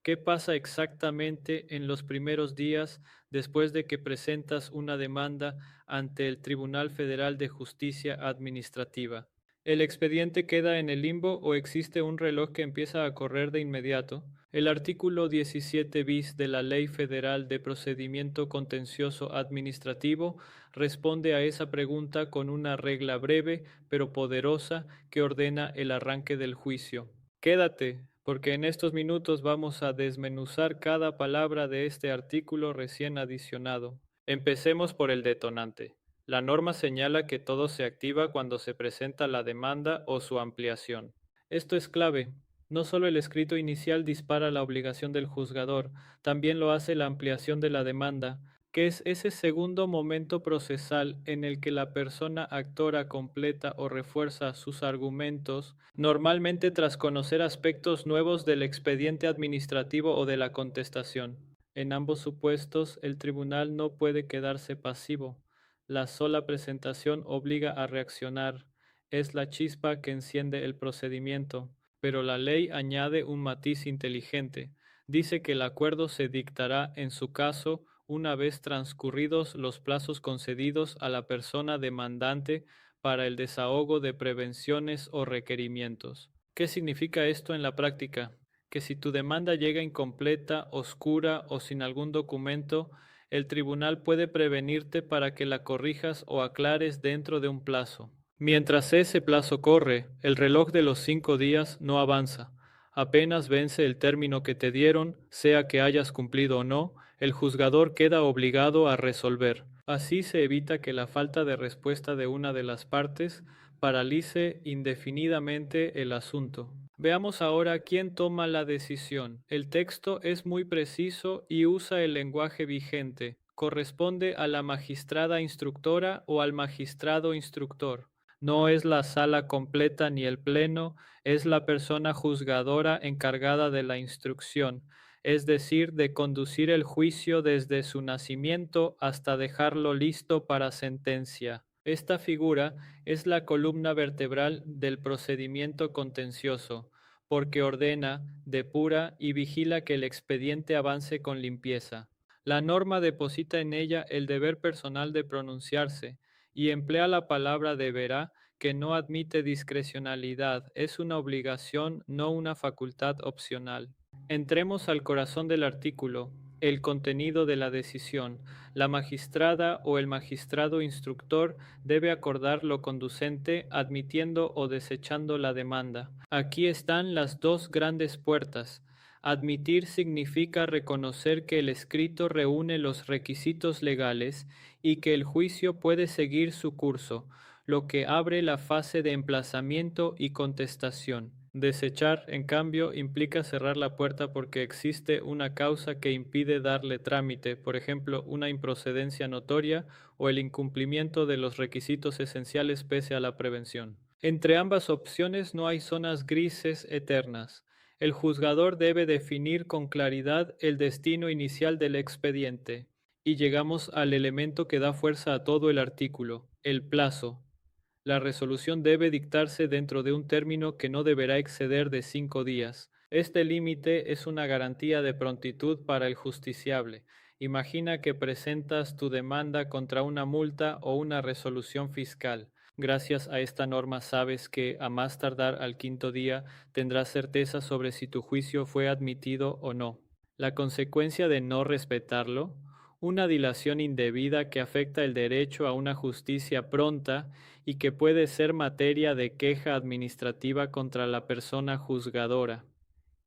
¿Qué pasa exactamente en los primeros días después de que presentas una demanda ante el Tribunal Federal de Justicia Administrativa? ¿El expediente queda en el limbo o existe un reloj que empieza a correr de inmediato? El artículo 17 bis de la Ley Federal de Procedimiento Contencioso Administrativo responde a esa pregunta con una regla breve pero poderosa que ordena el arranque del juicio. Quédate, porque en estos minutos vamos a desmenuzar cada palabra de este artículo recién adicionado. Empecemos por el detonante. La norma señala que todo se activa cuando se presenta la demanda o su ampliación. Esto es clave. No solo el escrito inicial dispara la obligación del juzgador, también lo hace la ampliación de la demanda, que es ese segundo momento procesal en el que la persona actora completa o refuerza sus argumentos, normalmente tras conocer aspectos nuevos del expediente administrativo o de la contestación. En ambos supuestos, el tribunal no puede quedarse pasivo. La sola presentación obliga a reaccionar. Es la chispa que enciende el procedimiento. Pero la ley añade un matiz inteligente. Dice que el acuerdo se dictará en su caso una vez transcurridos los plazos concedidos a la persona demandante para el desahogo de prevenciones o requerimientos. ¿Qué significa esto en la práctica? Que si tu demanda llega incompleta, oscura o sin algún documento, el tribunal puede prevenirte para que la corrijas o aclares dentro de un plazo. Mientras ese plazo corre, el reloj de los 5 días no avanza. Apenas vence el término que te dieron, sea que hayas cumplido o no, el juzgador queda obligado a resolver. Así se evita que la falta de respuesta de una de las partes paralice indefinidamente el asunto. Veamos ahora quién toma la decisión. El texto es muy preciso y usa el lenguaje vigente. Corresponde a la magistrada instructora o al magistrado instructor. No es la sala completa ni el pleno, es la persona juzgadora encargada de la instrucción, es decir, de conducir el juicio desde su nacimiento hasta dejarlo listo para sentencia. Esta figura es la columna vertebral del procedimiento contencioso, porque ordena, depura y vigila que el expediente avance con limpieza. La norma deposita en ella el deber personal de pronunciarse y emplea la palabra deberá, que no admite discrecionalidad, es una obligación, no una facultad opcional. Entremos al corazón del artículo, el contenido de la decisión. La magistrada o el magistrado instructor debe acordar lo conducente, admitiendo o desechando la demanda. Aquí están las dos grandes puertas. Admitir significa reconocer que el escrito reúne los requisitos legales y que el juicio puede seguir su curso, lo que abre la fase de emplazamiento y contestación. Desechar, en cambio, implica cerrar la puerta porque existe una causa que impide darle trámite, por ejemplo, una improcedencia notoria o el incumplimiento de los requisitos esenciales pese a la prevención. Entre ambas opciones no hay zonas grises eternas. El juzgador debe definir con claridad el destino inicial del expediente. Y llegamos al elemento que da fuerza a todo el artículo, el plazo. La resolución debe dictarse dentro de un término que no deberá exceder de 5 días. Este límite es una garantía de prontitud para el justiciable. Imagina que presentas tu demanda contra una multa o una resolución fiscal. Gracias a esta norma sabes que a más tardar al 5.º día tendrás certeza sobre si tu juicio fue admitido o no. La consecuencia de no respetarlo, una dilación indebida que afecta el derecho a una justicia pronta y que puede ser materia de queja administrativa contra la persona juzgadora.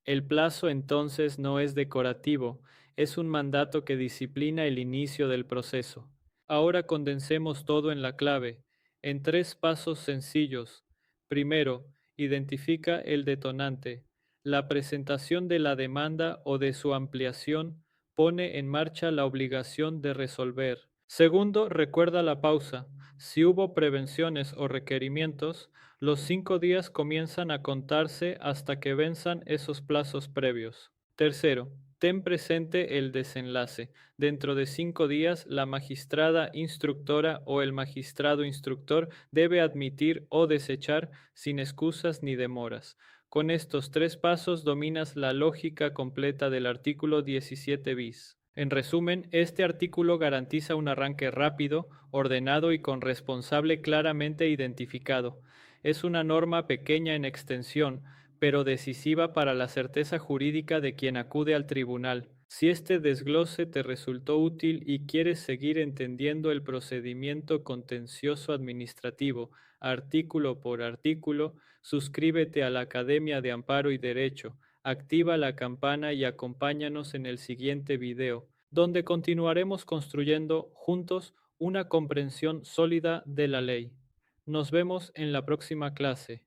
El plazo entonces no es decorativo, es un mandato que disciplina el inicio del proceso. Ahora condensemos todo en la clave, en 3 pasos sencillos. Primero, identifica el detonante. La presentación de la demanda o de su ampliación pone en marcha la obligación de resolver. Segundo, recuerda la pausa. Si hubo prevenciones o requerimientos, los 5 días comienzan a contarse hasta que venzan esos plazos previos. Tercero, ten presente el desenlace. Dentro de 5 días, la magistrada instructora o el magistrado instructor debe admitir o desechar sin excusas ni demoras. Con estos tres pasos dominas la lógica completa del artículo 17 bis. En resumen, este artículo garantiza un arranque rápido, ordenado y con responsable claramente identificado. Es una norma pequeña en extensión, pero decisiva para la certeza jurídica de quien acude al tribunal. Si este desglose te resultó útil y quieres seguir entendiendo el procedimiento contencioso administrativo, artículo por artículo, suscríbete a la Academia de Amparo y Derecho, activa la campana y acompáñanos en el siguiente video, donde continuaremos construyendo juntos una comprensión sólida de la ley. Nos vemos en la próxima clase.